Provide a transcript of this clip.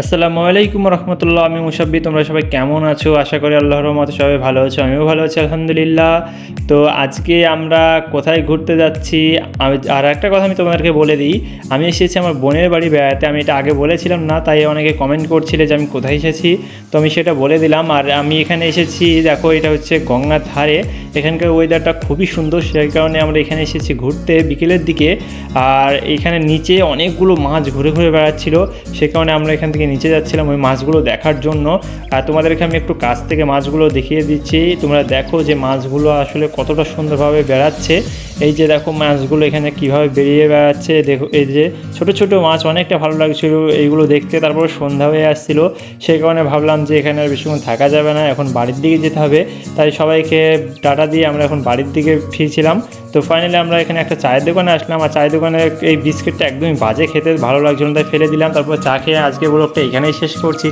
আসসালামু আলাইকুম রহমতুল্লাহ। আমি মুসাব্বি। তোমরা সবাই কেমন আছো? আশা করি আল্লাহর রহমতে সবাই ভালো আছো। আমিও ভালো আছি আলহামদুলিল্লাহ। তো আজকে আমরা কোথায় ঘুরতে যাচ্ছি, আর একটা কথা আমি তোমাদেরকে বলে দিই। আমি এসেছি আমার বোনের বাড়ি বেড়াতে। আমি এটা আগে বলেছিলাম না, তাই অনেকে কমেন্ট করছিলে যে আমি কোথায় এসেছি, তো আমি সেটা বলে দিলাম। আর আমি এখানে এসেছি, দেখো এটা হচ্ছে গঙ্গার ধারে। এখানকার ওয়েদারটা খুবই সুন্দর, সেই কারণে আমরা এখানে এসেছি ঘুরতে বিকেলের দিকে। আর এখানে নিচে অনেকগুলো মাছ ঘুরে ঘুরে বেড়াচ্ছিল, সে কারণে আমরা এখান থেকে নিচে যাচ্ছিলাম ওই মাছগুলো দেখার জন্য। আর তোমাদেরকে আমি একটু কাছ থেকে মাছগুলো দেখিয়ে দিচ্ছি। তোমরা দেখো যে মাছগুলো আসলে কতটা সুন্দরভাবে বেড়াচ্ছে। এই যে দেখো মাছগুলো এখানে কিভাবে বেরিয়ে বেড়াচ্ছে। দেখো এই যে ছোট ছোট মাছ, অনেকটা ভালো লাগছিল এইগুলো দেখতে। তারপর সন্ধ্যা হয়ে আসছিল, সেই কারণে ভাবলাম যে এখানে আর বেশিক্ষণ থাকা যাবে না, এখন বাড়ির দিকে যেতে হবে। তাই সবাইকে টাটা দিয়ে আমরা এখন বাড়ির দিকে ফিরছিলাম। তো ফাইনালি আমরা এখানে একটা চায়ের দোকানে আসলাম। আর চায়ের দোকানে এই বিস্কিটটা একদমই বাজে, খেতে ভালো লাগছিল না, তাই ফেলে দিলাম। তারপর চা খেয়ে আজকে ব্লগটা এখানেই শেষ করছি।